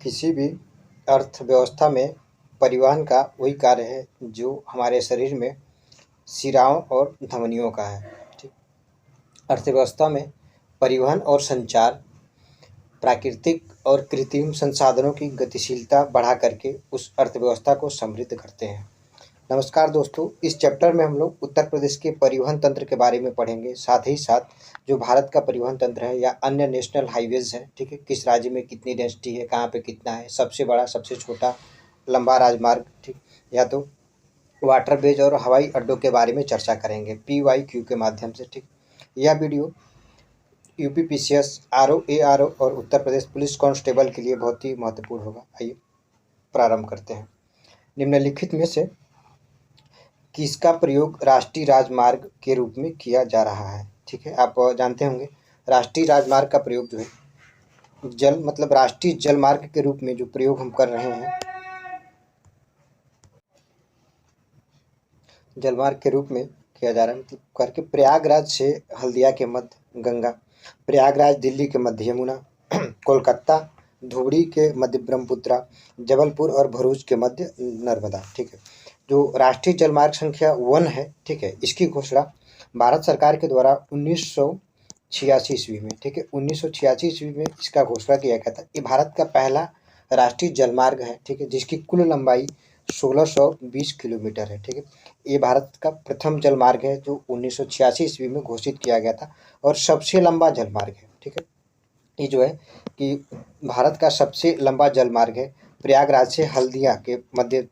किसी भी अर्थव्यवस्था में परिवहन का वही कार्य है जो हमारे शरीर में शिराओं और धमनियों का है। ठीक। अर्थव्यवस्था में परिवहन और संचार प्राकृतिक और कृत्रिम संसाधनों की गतिशीलता बढ़ा करके उस अर्थव्यवस्था को समृद्ध करते हैं। नमस्कार दोस्तों, इस चैप्टर में हम लोग उत्तर प्रदेश के परिवहन तंत्र के बारे में पढ़ेंगे। साथ ही साथ जो भारत का परिवहन तंत्र है या अन्य नेशनल हाईवेज है, ठीक है, किस राज्य में कितनी डेंसिटी है, कहाँ पे कितना है, सबसे बड़ा सबसे छोटा लंबा राजमार्ग, ठीक, या तो वाटरवेज और हवाई अड्डों के बारे में चर्चा करेंगे PYQ के माध्यम से। ठीक। यह वीडियो UPPCS RO ARO और उत्तर प्रदेश पुलिस कांस्टेबल के लिए बहुत ही महत्वपूर्ण होगा। आइए प्रारंभ करते हैं। निम्नलिखित में से किसका प्रयोग राष्ट्रीय राजमार्ग के रूप में किया जा रहा है? ठीक है, आप जानते होंगे राष्ट्रीय राजमार्ग का प्रयोग जो है जल मतलब राष्ट्रीय जलमार्ग के रूप में जो प्रयोग हम कर रहे हैं, जलमार्ग के रूप में किया जा रहा है, मतलब करके प्रयागराज से हल्दिया के मध्य गंगा, प्रयागराज दिल्ली के मध्य यमुना, कोलकाता धुबरी के मध्य ब्रह्मपुत्रा, जबलपुर और भरूच के मध्य नर्मदा। ठीक है, जो राष्ट्रीय जलमार्ग संख्या 1 है, ठीक है, इसकी घोषणा भारत सरकार के द्वारा 1986 ईस्वी में, ठीक है, 1986 ईस्वी में इसका घोषणा किया गया था। ये भारत का पहला राष्ट्रीय जलमार्ग है, ठीक है, जिसकी कुल लंबाई 1620 किलोमीटर है। ठीक है, ये भारत का प्रथम जलमार्ग है जो 1986 ईस्वी में घोषित किया गया था और सबसे लंबा जलमार्ग है। ठीक है, ये जो है कि भारत का सबसे लंबा जलमार्ग है, प्रयागराज से हल्दिया के मध्य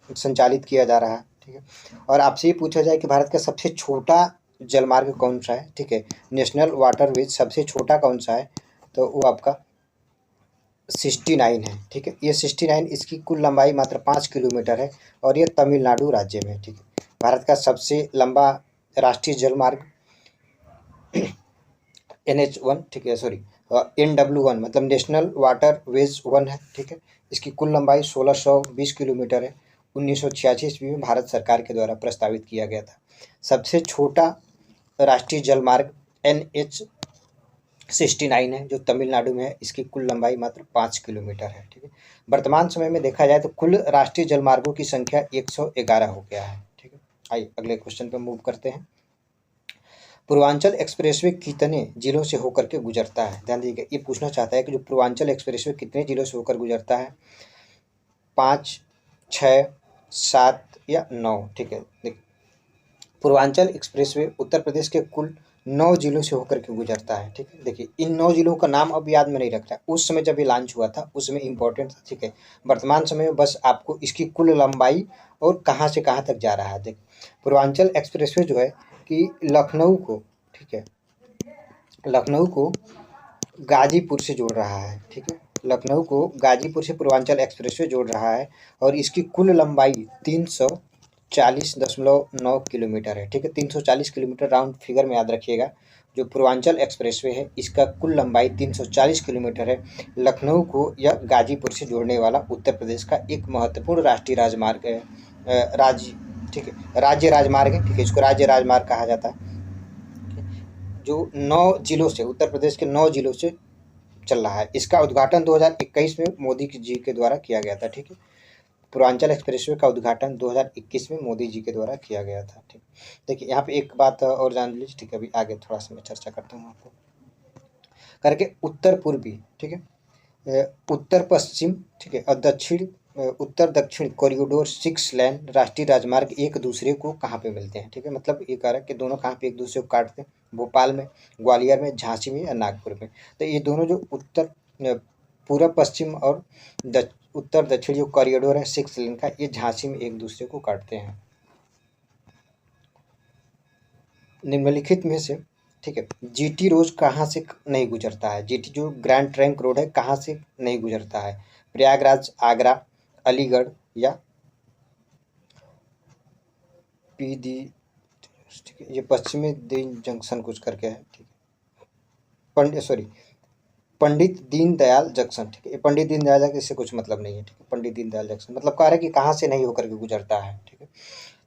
संचालित किया जा रहा है। ठीक है, और आपसे ये पूछा जाए कि भारत का सबसे छोटा जलमार्ग कौन सा है, ठीक है, नेशनल वाटरवेज सबसे छोटा कौन सा है, तो वो आपका 69 है। ठीक है, ये 69, इसकी कुल लंबाई मात्र 5 किलोमीटर है और ये तमिलनाडु राज्य में। ठीक है, भारत का सबसे लंबा राष्ट्रीय जलमार्ग NH1, ठीक है, सॉरी NW1 मतलब नेशनल वाटर वेज 1 है। ठीक है, इसकी कुल लंबाई 1620 किलोमीटर है। 1986 ईस्वी में भारत सरकार के द्वारा प्रस्तावित किया गया था। सबसे छोटा राष्ट्रीय जलमार्ग NH69 है जो तमिलनाडु में है, इसकी कुल लंबाई मात्र 5 किलोमीटर है। ठीक है, वर्तमान समय में देखा जाए तो कुल राष्ट्रीय जलमार्गों की संख्या 111 हो गया है। ठीक है, आइए अगले क्वेश्चन पे मूव करते हैं। पूर्वांचल एक्सप्रेसवे कितने जिलों से होकर के गुजरता है? ध्यान दीजिएगा, ये पूछना चाहता है कि जो पूर्वांचल एक्सप्रेसवे कितने जिलों से होकर गुजरता है, 5, 6, 7 या 9। ठीक है, देखिए पूर्वांचल एक्सप्रेसवे उत्तर प्रदेश के कुल 9 जिलों से होकर के गुजरता है। ठीक है, देखिए इन 9 जिलों का नाम अब याद में नहीं रखना है, उस समय जब ये लॉन्च हुआ था उस समय इम्पोर्टेंट था। ठीक है, वर्तमान समय में बस आपको इसकी कुल लंबाई और कहाँ से कहाँ तक जा रहा है। देखिए पूर्वांचल एक्सप्रेसवे जो है कि लखनऊ को, ठीक है, लखनऊ को गाजीपुर से जोड़ रहा है। ठीक है, लखनऊ को गाजीपुर से पूर्वांचल एक्सप्रेसवे जोड़ रहा है और इसकी कुल लंबाई 340.9 किलोमीटर है। ठीक है, 340 किलोमीटर राउंड फिगर में याद रखिएगा। जो पूर्वांचल एक्सप्रेसवे है इसका कुल लंबाई 340 किलोमीटर है। लखनऊ को या गाजीपुर से जोड़ने वाला उत्तर प्रदेश का एक महत्वपूर्ण राष्ट्रीय राजमार्ग है, राज्य, ठीक है, राज्य राजमार्ग है। ठीक है, इसको राज्य राजमार्ग कहा जाता है, जो 9 जिलों से, उत्तर प्रदेश के 9 जिलों से चल रहा है। इसका उद्घाटन 2021 में मोदी जी के द्वारा किया गया था। ठीक है, पूर्वांचल एक्सप्रेसवे का उद्घाटन 2021 में मोदी जी के द्वारा किया गया था। ठीक, देखिए यहाँ पे एक बात और जान लीजिए। ठीक है, अभी आगे थोड़ा सा मैं चर्चा करता हूँ आपको करके। उत्तर पूर्वी, ठीक है, उत्तर पश्चिम, ठीक है, और दक्षिण, उत्तर दक्षिण कॉरिडोर 6 लेन राष्ट्रीय राजमार्ग एक दूसरे को कहाँ पे मिलते हैं? ठीक है, मतलब ये कह रहा है कि दोनों कहाँ पे एक दूसरे को काटते हैं, भोपाल में, ग्वालियर में, झांसी में या नागपुर में। तो ये दोनों जो उत्तर पूर्व पश्चिम और उत्तर दक्षिण जो कॉरिडोर है 6 लेन का, ये झांसी में एक दूसरे को काटते हैं। निम्नलिखित में से, ठीक है, GT रोड कहाँ से नहीं गुजरता है? GT जो ग्रैंड ट्रंक रोड है कहाँ से नहीं गुजरता है? प्रयागराज, आगरा, अलीगढ़ या पीदी, ठीक है, ये पश्चिमी दीन जंक्शन कुछ करके है। ठीक है, पंडित दीनदयाल जंक्शन। ठीक है, ये पंडित दीनदयाल जंक्शन, इससे कुछ मतलब नहीं है। ठीक है, पंडित दीनदयाल जंक्शन मतलब कह रहा है कि कहाँ से नहीं होकर के गुजरता है। ठीक है,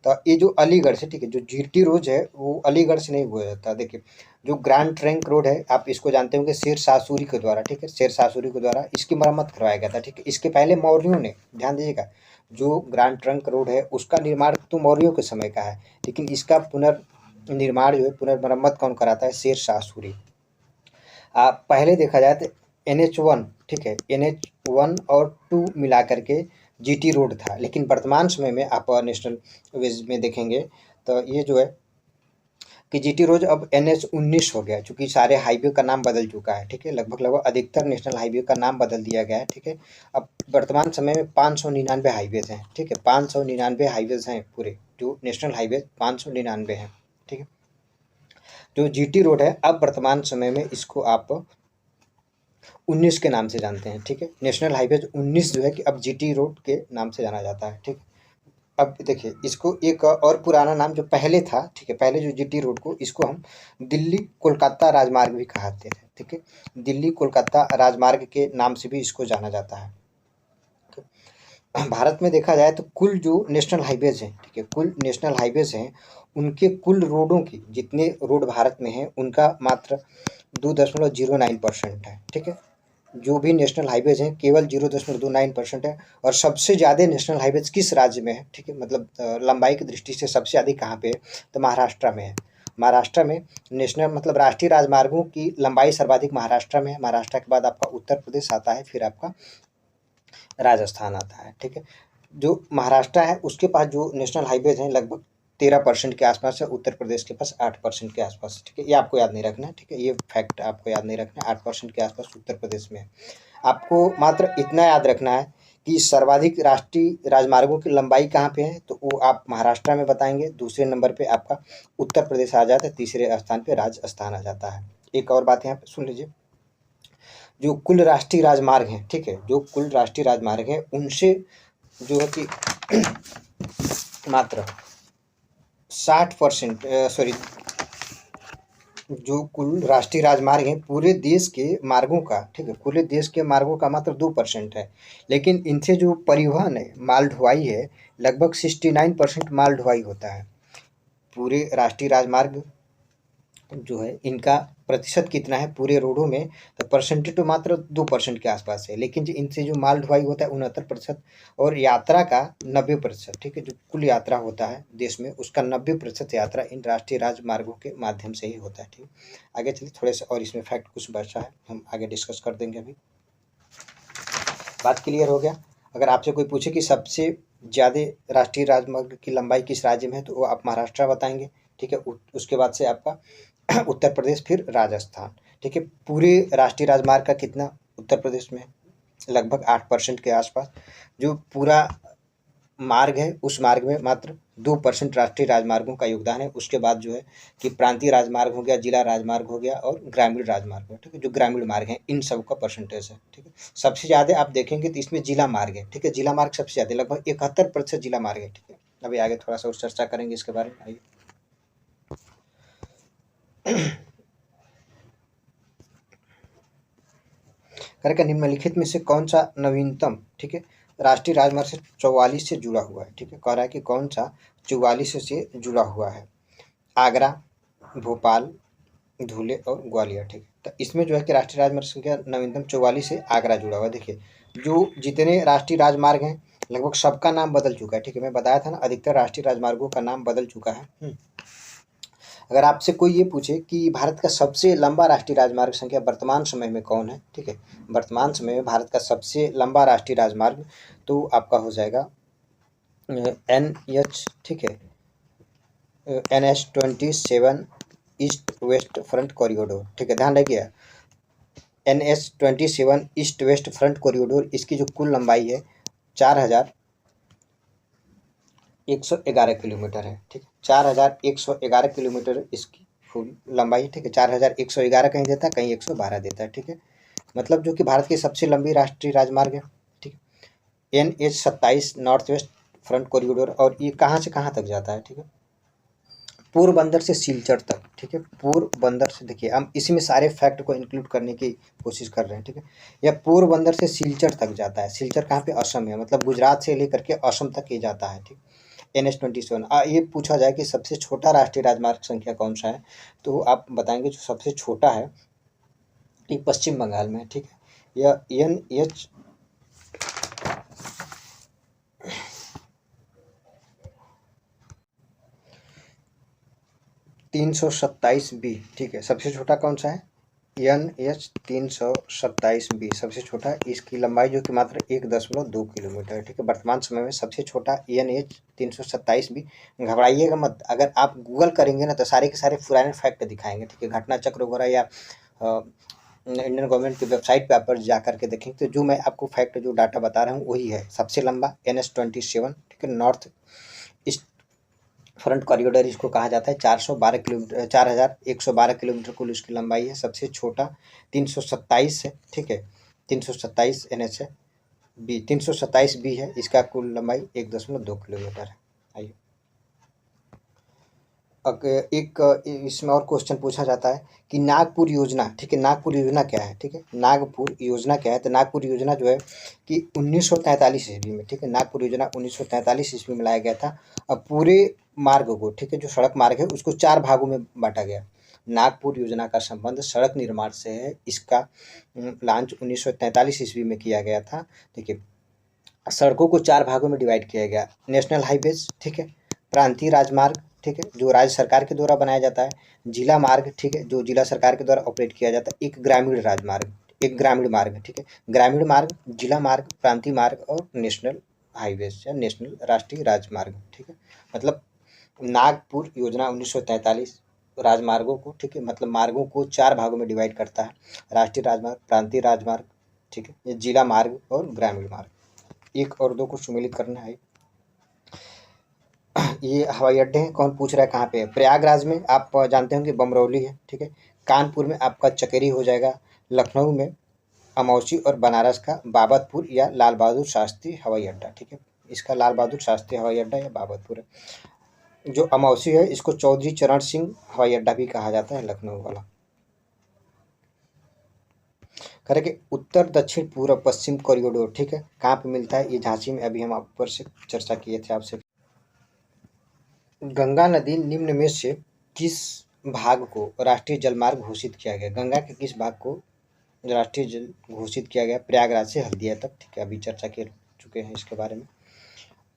तो ये जो अलीगढ़ से, ठीक है, जो जीटी रोड है वो अलीगढ़ से नहीं हुआ जाता। देखिए जो ग्रैंड ट्रंक रोड है आप इसको जानते होंगे शेर शाह सूरी के द्वारा, ठीक है, शेर शाह सूरी के द्वारा इसकी मरम्मत करवाया गया था, ठीक है। इसके पहले मौर्यों ने, ध्यान दीजिएगा, जो ग्रैंड ट्रंक रोड है उसका निर्माण तो मौर्यों के समय का है, लेकिन इसका पुनर्निर्माण जो है, पुनर्मरम्मत कौन कराता है, शेर शाह सूरी। पहले देखा जाए तो NH1, ठीक है, NH1 और 2 मिला करके जीटी रोड था, लेकिन वर्तमान समय में आप नेशनल वेज में देखेंगे तो ये जो है कि जीटी रोड अब NH19 हो गया, चूँकि सारे हाईवे का नाम बदल चुका है, ठीक है, लगभग अधिकतर नेशनल हाईवे का नाम बदल दिया गया है, ठीक है। अब वर्तमान समय में 599 हाईवेज़ हैं, ठीक है, 599 हाईवेज़ हैं पूरे, जो नेशनल हाईवे 599 हैं, ठीक है। जो जीटी रोड है अब वर्तमान समय में इसको आप 19 के नाम से जानते हैं, ठीक है। नेशनल हाईवे 19 जो है कि अब जीटी रोड के नाम से जाना जाता है, ठीक। अब देखिए इसको एक और पुराना नाम जो पहले था, ठीक है, पहले जो जीटी रोड को, इसको हम दिल्ली कोलकाता राजमार्ग भी कहते थे, ठीक है, दिल्ली कोलकाता राजमार्ग के नाम से भी इसको जाना जाता है। भारत में देखा जाए तो कुल जो नेशनल हाईवेज हैं, ठीक है, कुल नेशनल हाईवेज हैं उनके कुल रोडों की, जितने रोड भारत में हैं उनका मात्र 2.09% है, ठीक है। जो भी नेशनल हाईवेज हैं केवल 0.29% है। और सबसे ज़्यादा नेशनल हाईवेज किस राज्य में है, ठीक है, मतलब लंबाई की दृष्टि से सबसे अधिक कहाँ पे है, तो महाराष्ट्र में है। महाराष्ट्र में नेशनल मतलब राष्ट्रीय राजमार्गों की लंबाई सर्वाधिक महाराष्ट्र में है। महाराष्ट्र के बाद आपका उत्तर प्रदेश आता है, फिर आपका राजस्थान आता है, ठीक है। जो महाराष्ट्र है उसके पास जो नेशनल हाईवेज हैं लगभग 13% के आसपास है, उत्तर प्रदेश के पास 8% के आसपास, ठीक है। ये आपको याद नहीं रखना है, ठीक है, ये फैक्ट आपको याद नहीं रखना है, 8% के आसपास उत्तर प्रदेश में है। आपको मात्र इतना याद रखना है कि सर्वाधिक राष्ट्रीय राजमार्गों की लंबाई कहाँ पे है, तो वो आप महाराष्ट्र में बताएंगे। दूसरे नंबर पे आपका उत्तर प्रदेश आ जाता है, तीसरे स्थान पे राजस्थान आ जाता है। एक और बात यहाँ पे सुन लीजिए, जो कुल राष्ट्रीय राजमार्ग हैं, ठीक है, जो कुल राष्ट्रीय राजमार्ग हैं उनसे जो है कि मात्र 60% सॉरी, जो कुल राष्ट्रीय राजमार्ग हैं पूरे देश के मार्गों का, ठीक है, पूरे देश के मार्गों का मात्र 2% है। लेकिन इनसे जो परिवहन है, माल ढुलाई है, लगभग 69% माल ढुलाई होता है। पूरे राष्ट्रीय राजमार्ग जो है इनका प्रतिशत कितना है पूरे रोडों में, तो परसेंटेज तो मात्र 2% के आसपास है, लेकिन जो इनसे जो माल ढुलाई होता है 69%, और यात्रा का 90%, ठीक है, जो कुल यात्रा होता है देश में उसका 90% यात्रा इन राष्ट्रीय राजमार्गों के माध्यम से ही होता है, ठीक। आगे चलिए, थोड़े से और इसमें फैक्ट कुछ बचा है, हम आगे डिस्कस कर देंगे। अभी बात क्लियर हो गया। अगर आपसे कोई पूछे कि सबसे ज़्यादा राष्ट्रीय राजमार्ग की लंबाई किस राज्य में है, तो वो आप महाराष्ट्र बताएंगे, ठीक है। उसके बाद से आपका उत्तर प्रदेश, फिर राजस्थान, ठीक है। पूरे राष्ट्रीय राजमार्ग का कितना उत्तर प्रदेश में है, लगभग 8% के आसपास। जो पूरा मार्ग है उस मार्ग में मात्र 2% राष्ट्रीय राजमार्गों का योगदान है। उसके बाद जो है कि प्रांतीय राजमार्ग हो गया, जिला राजमार्ग हो गया और ग्रामीण राजमार्ग हो, ठीक है, जो ग्रामीण मार्ग हैं इन सब का परसेंटेज है, ठीक है। सबसे ज़्यादा आप देखेंगे तो इसमें जिला मार्ग है, ठीक है, जिला मार्ग सबसे ज़्यादा, लगभग 71% जिला मार्ग है, ठीक है। अभी आगे थोड़ा सा और चर्चा करेंगे इसके बारे में, आइए। करके निम्नलिखित में से कौन सा नवीनतम, ठीक है, राष्ट्रीय राजमार्ग से 44 से जुड़ा हुआ है, ठीक है, कह रहा है कि कौन सा 44 से जुड़ा हुआ है। आगरा, भोपाल, धुले और ग्वालियर, ठीक है। तो इसमें जो है कि राष्ट्रीय राजमार्ग संख्या नवीनतम 44 से आगरा जुड़ा हुआ है। देखिए जो जितने राष्ट्रीय राजमार्ग हैं लगभग सबका नाम बदल चुका है, ठीक है, मैं बताया था ना अधिकतर राष्ट्रीय राजमार्गों का नाम बदल चुका है। अगर आपसे कोई ये पूछे कि भारत का सबसे लंबा राष्ट्रीय राजमार्ग संख्या वर्तमान समय में कौन है, ठीक है, वर्तमान समय में भारत का सबसे लंबा राष्ट्रीय राजमार्ग तो आपका हो जाएगा NH, ठीक है, NH27 east west front corridor, ठीक है, ध्यान रखिए NH27 east west front corridor, इसकी जो कुल लंबाई है 4111 किलोमीटर है, ठीक है, 4111 किलोमीटर इसकी फुल लंबाई है, ठीक है। 4111 कहीं देता है, कहीं 112 देता है, ठीक है, मतलब जो कि भारत की सबसे लंबी राष्ट्रीय राजमार्ग है, ठीक है। NH27 north west front corridor, और ये कहाँ से कहाँ तक जाता है, ठीक है, पोरबंदर से सिलचर तक, ठीक है, पोरबंदर से, देखिए हम इसी में सारे फैक्ट को इंक्लूड करने की कोशिश कर रहे हैं, ठीक है। यह पोरबंदर से सिलचर तक जाता है। सिलचर कहाँ पे, असम है, मतलब गुजरात से लेकर के असम तक ये जाता है, ठीक। NH-27। ये पूछा जाए कि सबसे छोटा राष्ट्रीय राजमार्ग संख्या कौन सा है, तो आप बताएंगे जो सबसे छोटा है ये पश्चिम बंगाल में है, ठीक है। यह NH 327B, ठीक है। सबसे छोटा कौन सा है? NH 327B सबसे छोटा, इसकी लंबाई जो कि मात्र 1.2 किलोमीटर है, ठीक है। वर्तमान समय में सबसे छोटा NH 327B। घबराइएगा मत, अगर आप गूगल करेंगे ना तो सारे के सारे पुराने फैक्ट दिखाएंगे, ठीक है। घटना चक्र वगैरह या इंडियन गवर्नमेंट की वेबसाइट पे आप जा करके देखेंगे तो जो मैं आपको फैक्ट जो डाटा बता रहा हूँ वही है। सबसे लंबा NH-27, ठीक है। नॉर्थ ईस्ट फ्रंट कॉरिडोर इसको कहा जाता है। 412 किलोमीटर 4112 किलोमीटर कुल इसकी लंबाई है। सबसे छोटा 327 है, ठीक है। 327 NH है। 327B है, इसका कुल लंबाई 1.2 किलोमीटर है। आइए एक इसमें और क्वेश्चन पूछा जाता है कि नागपुर योजना, ठीक है। नागपुर योजना क्या है, ठीक है। नागपुर योजना क्या है, तो नागपुर योजना जो है कि 1943 ईस्वी में, ठीक है। नागपुर योजना 1943 ईस्वी में लाया गया था। अब पूरे मार्ग को, ठीक है, जो सड़क मार्ग है उसको 4 भागों में बांटा गया। नागपुर योजना का संबंध सड़क निर्माण से है। इसका लॉन्च 1943 ईस्वी में किया गया था, ठीक है। सड़कों को 4 भागों में डिवाइड किया गया। नेशनल हाईवेज, ठीक है। प्रांतीय राजमार्ग, ठीक है, जो राज्य सरकार के द्वारा बनाया जाता है। जिला मार्ग, ठीक है, जो जिला सरकार के द्वारा ऑपरेट किया जाता है। एक ग्रामीण राजमार्ग, एक ग्रामीण मार्ग, ठीक है। ग्रामीण मार्ग, जिला मार्ग, प्रांतीय मार्ग और नेशनल हाईवेज या नेशनल राष्ट्रीय राजमार्ग, ठीक है। मतलब नागपुर योजना 1943 राजमार्गों को, ठीक है, मतलब मार्गों को 4 भागों में डिवाइड करता है। राष्ट्रीय राजमार्ग, प्रांतीय राजमार्ग, ठीक है, जिला मार्ग और ग्रामीण मार्ग। 1 और 2 को सुमेलित करना है। ये हवाई अड्डे हैं, कौन पूछ रहा है कहाँ पे है? प्रयागराज में आप जानते होंगे बमरौली है, ठीक है। कानपुर में आपका चकेरी हो जाएगा। लखनऊ में अमौसी और बनारस का बाबतपुर या लाल बहादुर शास्त्री हवाई अड्डा, ठीक है। इसका लाल बहादुर शास्त्री हवाई अड्डा या बाबतपुर है। जो अमौसी है इसको चौधरी चरण सिंह हवाई अड्डा भी कहा जाता है, लखनऊ वाला। करें कि उत्तर दक्षिण पूर्व पश्चिम कॉरिडोर, ठीक है, कहाँ पे मिलता है? ये झांसी में, अभी हम आप ऊपर से चर्चा किए थे आपसे। गंगा नदी निम्न में से किस भाग को राष्ट्रीय जलमार्ग घोषित किया गया? गंगा के किस भाग को राष्ट्रीय जल घोषित किया गया? प्रयागराज से हल्दिया तक, ठीक है, अभी चर्चा कर चुके हैं इसके बारे में।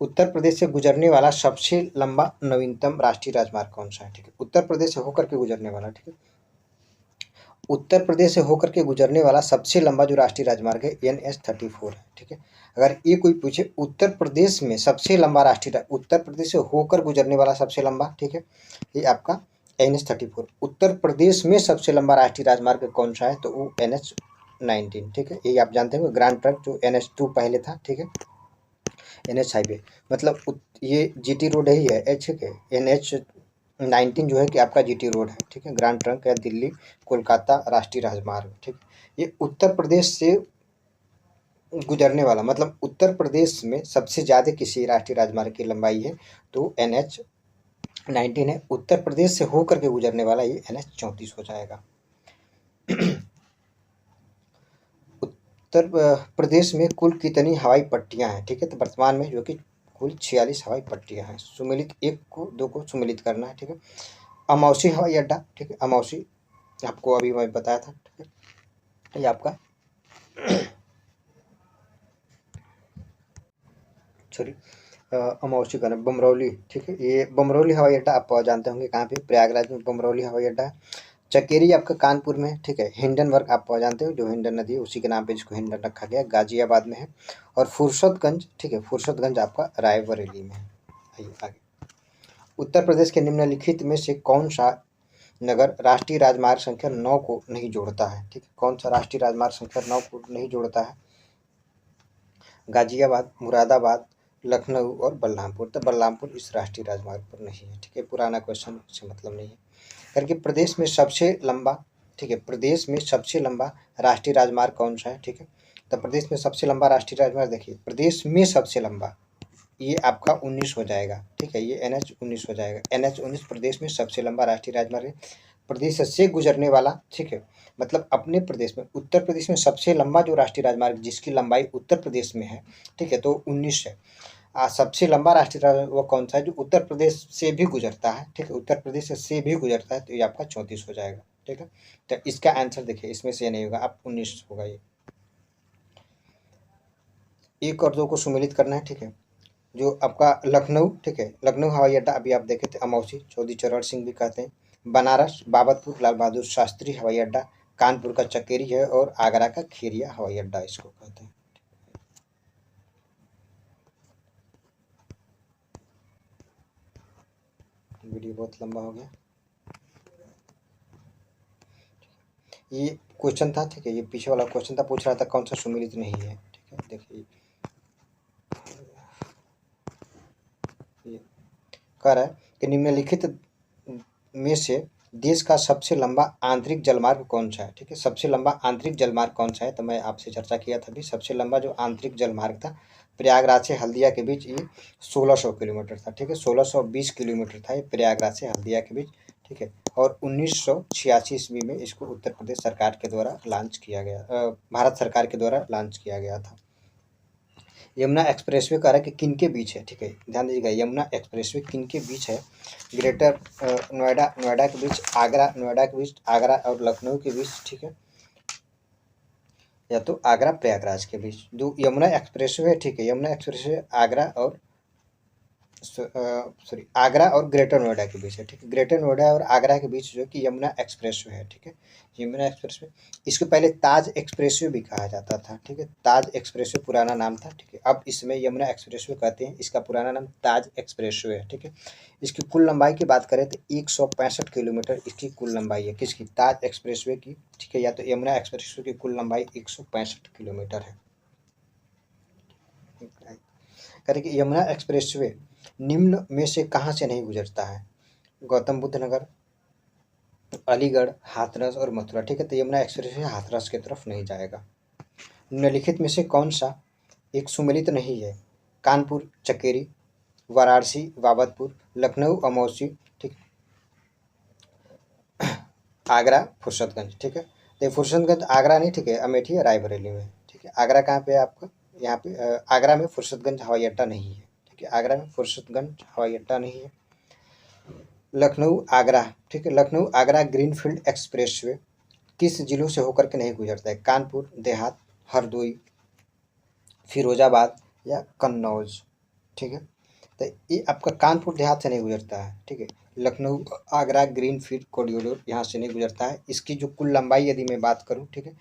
उत्तर प्रदेश से गुजरने वाला सबसे लंबा नवीनतम राष्ट्रीय राजमार्ग कौन सा है? ठीक है, उत्तर प्रदेश से होकर के गुजरने वाला, ठीक है। उत्तर प्रदेश से होकर के गुजरने वाला सबसे लंबा जो राष्ट्रीय राजमार्ग है NH-34 है, ठीक है। अगर ये कोई पूछे उत्तर प्रदेश में सबसे लंबा राष्ट्रीय, उत्तर प्रदेश से होकर गुजरने वाला सबसे लंबा, ठीक है, ये आपका NH-34। उत्तर प्रदेश में सबसे लंबा राष्ट्रीय राजमार्ग कौन सा है? तो वो NH-19, ठीक है। ये आप जानते हैं ग्रैंड ट्रंक जो NH-2 पहले था, ठीक है। NH हाईवे मतलब ये GT रोड ही है, ठीक है। NH-19 जो है कि आपका GT रोड है, ठीक है। ग्रैंड ट्रंक या दिल्ली कोलकाता राष्ट्रीय राजमार्ग, ठीक। ये उत्तर प्रदेश से गुजरने वाला, मतलब उत्तर प्रदेश में सबसे ज़्यादा किसी राष्ट्रीय राजमार्ग की लंबाई है तो NH-19 है। उत्तर प्रदेश से होकर के गुजरने वाला ये NH-34 हो जाएगा। उत्तर प्रदेश में कुल कितनी हवाई पट्टियां हैं? ठीक है, तो वर्तमान में जो कि कुल 46 हवाई पट्टियां हैं। सुमेलित 1 को 2 को सुमेलित करना है, ठीक है। अमौसी हवाई अड्डा, ठीक है, अमौसी आपको अभी मैं बताया था, ठीक है। ये आपका सॉरी अमौसी का नाम बमरौली, ठीक है। ये बमरौली हवाई अड्डा आप जानते होंगे कहाँ पे? प्रयागराज में बमरौली हवाई अड्डा है। चकेरी आपका कानपुर में है, ठीक है। हिंडनबर्ग आप जानते हो, जो हिंडन नदी है उसी के नाम पे जिसको हिंडन रखा गया, गाजियाबाद में है। और फुर्सतगंज, ठीक है, फुर्सतगंज आपका रायबरेली में है। आइए आगे। उत्तर प्रदेश के निम्नलिखित में से कौन सा नगर राष्ट्रीय राजमार्ग संख्या 9 को नहीं जोड़ता है? ठीक है, कौन सा राष्ट्रीय राजमार्ग संख्या 9 को नहीं जोड़ता है? गाजियाबाद, मुरादाबाद, लखनऊ और बलरामपुर। तो बलरामपुर इस राष्ट्रीय राजमार्ग पर नहीं है, ठीक है। पुराना क्वेश्चन से मतलब नहीं है। करके प्रदेश में सबसे लंबा, ठीक है, प्रदेश में सबसे लंबा राष्ट्रीय राजमार्ग कौन सा है? ठीक है, तो प्रदेश में सबसे लंबा राष्ट्रीय राजमार्ग देखिए, प्रदेश में सबसे लंबा ये आपका 19 हो जाएगा, ठीक है। ये NH-19 हो जाएगा। NH-19 प्रदेश में सबसे लंबा राष्ट्रीय राजमार्ग है। प्रदेश से गुजरने वाला, ठीक है, मतलब अपने प्रदेश में उत्तर प्रदेश में सबसे लंबा जो राष्ट्रीय राजमार्ग जिसकी लंबाई उत्तर प्रदेश में है, ठीक है, तो 19 है। सबसे लंबा राष्ट्रीय राजमार्ग वो कौन सा है जो उत्तर प्रदेश से भी गुजरता है, ठीक है, उत्तर प्रदेश से भी गुजरता है, तो ये आपका 34 हो जाएगा, ठीक है। तो इसका आंसर देखिए, इसमें से ये नहीं होगा, आप 19 होगा ये। एक और दो को सुमेलित करना है, ठीक है। जो आपका लखनऊ, ठीक है, लखनऊ हवाई अड्डा अभी आप देखे थे, अमौसी चौधरी चरण सिंह भी कहते हैं। बनारस बाबतपुर लाल बहादुर शास्त्री हवाई अड्डा, कानपुर का चकेरी है, और आगरा का खेरिया हवाई अड्डा इसको कहते हैं। वीडियो बहुत लंबा हो गया। ये क्वेश्चन था, ठीक है, ये पीछे वाला क्वेश्चन था, पूछ रहा था कौन सा सुमेलित नहीं है, ठीक है। देखिए ये कह रहा है कि निम्नलिखित में से देश का सबसे लंबा आंतरिक जलमार्ग कौन सा है, ठीक है। सबसे लंबा आंतरिक जलमार्ग कौन सा है, तो मैं आपसे चर्चा किया था अभी। सबसे लंबा जो आंतरिक जलमार्ग था प्रयागराज से हल्दिया के बीच, ये 1600 किलोमीटर था, ठीक है, 1620 किलोमीटर था ये प्रयागराज से हल्दिया के बीच, ठीक है। और 1986 ईस्वी में इसको उत्तर प्रदेश सरकार के द्वारा लॉन्च किया गया, भारत सरकार के द्वारा लॉन्च किया गया था। यमुना एक्सप्रेसवे कह रहा है कि किन के बीच है, ठीक है, ध्यान दीजिएगा, यमुना एक्सप्रेसवे किन के बीच है। ग्रेटर नोएडा, नोएडा के बीच, आगरा, नोएडा के बीच, आगरा और लखनऊ के बीच, ठीक है, या तो आगरा प्रयागराज के बीच। जो यमुना एक्सप्रेसवे है, ठीक है, यमुना एक्सप्रेसवे आगरा और सॉरी आगरा और ग्रेटर नोएडा के बीच है, ठीक है, ग्रेटर नोएडा और आगरा के बीच जो कि यमुना एक्सप्रेसवे है, ठीक है, यमुना एक्सप्रेसवे। इसको पहले ताज एक्सप्रेसवे भी कहा जाता था, ठीक है, ताज एक्सप्रेसवे पुराना नाम था, ठीक है। अब इसमें यमुना एक्सप्रेसवे कहते हैं, इसका पुराना नाम ताज एक्सप्रेसवे है, ठीक है। इसकी कुल लंबाई की बात करें तो 165 किलोमीटर इसकी कुल लंबाई है, किसकी, ताज एक्सप्रेसवे की, ठीक है, या तो यमुना एक्सप्रेसवे की कुल लंबाई 165 किलोमीटर है। करें कि यमुना एक्सप्रेसवे निम्न में से कहाँ से नहीं गुजरता है। गौतम बुद्ध नगर, अलीगढ़, हाथरस और मथुरा, ठीक है, तो यमुना एक्सप्रेसवे हाथरस की तरफ नहीं जाएगा। निम्नलिखित में से कौन सा एक सुमेलित नहीं है। कानपुर चकेरी, वाराणसी बाबतपुर, लखनऊ अमौसी, ठीक, आगरा फुर्सतगंज, ठीक है। तो फुर्सतगंज आगरा नहीं, ठीक है, अमेठी है रायबरेली में, ठीक है। आगरा कहाँ पे है आपका, यहाँ पे आगरा में फुर्सतगंज हवाई अड्डा नहीं है, ठीक है, आगरा में फुर्सतगंज हवाई अड्डा नहीं है। लखनऊ आगरा, ठीक है, लखनऊ आगरा ग्रीनफील्ड एक्सप्रेसवे किस जिलों से होकर के नहीं गुजरता है। कानपुर, देहात, हरदोई, फिरोजाबाद या कन्नौज, ठीक है। तो ये आपका कानपुर देहात से नहीं गुजरता है, ठीक है। लखनऊ आगरा ग्रीनफील्ड कॉरिडोर यहाँ से नहीं गुजरता है। इसकी जो कुल लंबाई यदि मैं बात करूँ, ठीक है,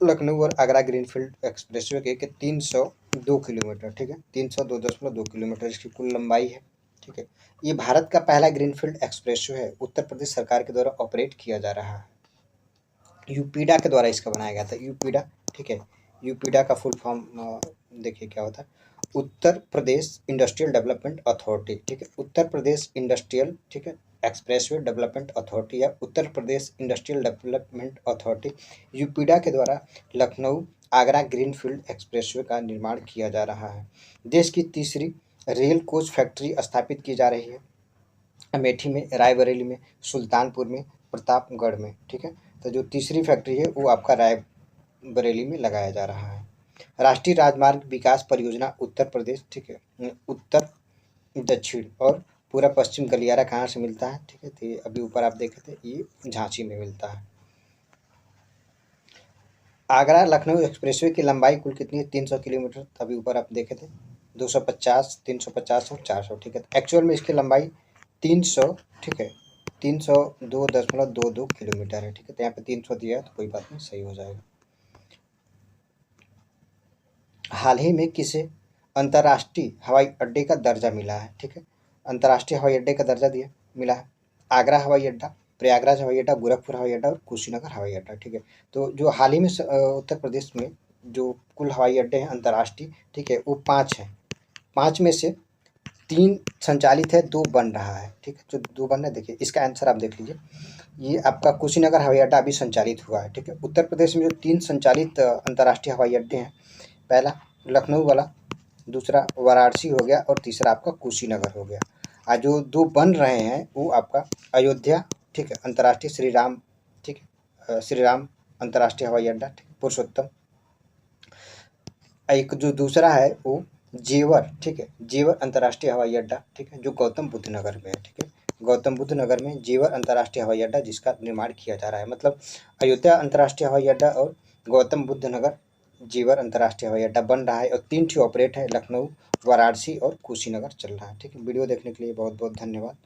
लखनऊ और आगरा ग्रीनफील्ड एक्सप्रेसवे के 302 किलोमीटर, ठीक है, 302.2 किलोमीटर इसकी कुल लंबाई है, ठीक है। ये भारत का पहला ग्रीनफील्ड एक्सप्रेसवे है, उत्तर प्रदेश सरकार के द्वारा ऑपरेट किया जा रहा है। यूपीडा के द्वारा इसका बनाया गया था, यूपीडा, ठीक है। यूपीडा का फुल फॉर्म देखिए क्या होता है, Uttar Pradesh industrial development authority, ठीक है, उत्तर प्रदेश इंडस्ट्रियल, ठीक है, एक्सप्रेसवे डेवलपमेंट अथॉरिटी या Uttar Pradesh industrial development authority, UPEIDA के द्वारा लखनऊ आगरा ग्रीनफील्ड एक्सप्रेसवे का निर्माण किया जा रहा है। देश की तीसरी रेल कोच फैक्ट्री स्थापित की जा रही है, अमेठी में, रायबरेली में, सुल्तानपुर में, प्रतापगढ़ में, ठीक है। तो जो तीसरी फैक्ट्री है वो आपका रायबरेली में लगाया जा रहा है। राष्ट्रीय राजमार्ग विकास परियोजना उत्तर प्रदेश, ठीक है, उत्तर दक्षिण और पूरा पश्चिम गलियारा कहाँ से मिलता है, ठीक है, तो ये अभी ऊपर आप देखे थे, ये झांसी में मिलता है। आगरा लखनऊ एक्सप्रेसवे की लंबाई कुल कितनी है, 300 किलोमीटर, अभी ऊपर आप देखे थे, 250, 350 और 400, ठीक है। एक्चुअल में इसकी लंबाई 300, ठीक है, 302.22 किलोमीटर है, ठीक है, तो यहाँ पे 300 दिया है तो कोई बात नहीं, सही हो जाएगा। हाल ही में किसे अंतर्राष्ट्रीय हवाई अड्डे का दर्जा मिला है, ठीक है, अंतर्राष्ट्रीय हवाई अड्डे का दर्जा दिया मिला है। आगरा हवाई अड्डा, प्रयागराज हवाई अड्डा, गोरखपुर हवाई अड्डा और कुशीनगर हवाई अड्डा, ठीक है। तो जो हाल ही में उत्तर प्रदेश में जो कुल हवाई अड्डे हैं अंतर्राष्ट्रीय, ठीक है, वो 5 हैं। 5 में से 3 संचालित है, 2 बन रहा है, ठीक है, जो 2 बन रहा है, देखिए इसका आंसर आप देख लीजिए। ये आपका कुशीनगर हवाई अड्डा अभी संचालित हुआ है, ठीक है। उत्तर प्रदेश में जो 3 संचालित अंतर्राष्ट्रीय हवाई अड्डे हैं, पहला लखनऊ वाला, दूसरा वाराणसी हो गया और तीसरा आपका कुशीनगर हो गया। आज जो 2 बन रहे हैं वो आपका अयोध्या, ठीक है, अंतर्राष्ट्रीय श्री राम, ठीक है, श्री राम अंतर्राष्ट्रीय हवाई अड्डा, ठीक है, पुरुषोत्तम। एक जो दूसरा है वो जेवर, ठीक है, जेवर अंतर्राष्ट्रीय हवाई अड्डा, ठीक है, जो गौतम बुद्ध नगर में है, ठीक है, गौतम बुद्ध नगर में जेवर अंतर्राष्ट्रीय हवाई अड्डा जिसका निर्माण किया जा रहा है। मतलब अयोध्या अंतर्राष्ट्रीय हवाई अड्डा और गौतम बुद्ध नगर जेवर अंतर्राष्ट्रीय हवाई अड्डा बन रहा है और 3 ठे ऑपरेट है, लखनऊ, वाराणसी और कुशीनगर चल रहा है। ठीक है, वीडियो देखने के लिए बहुत बहुत धन्यवाद।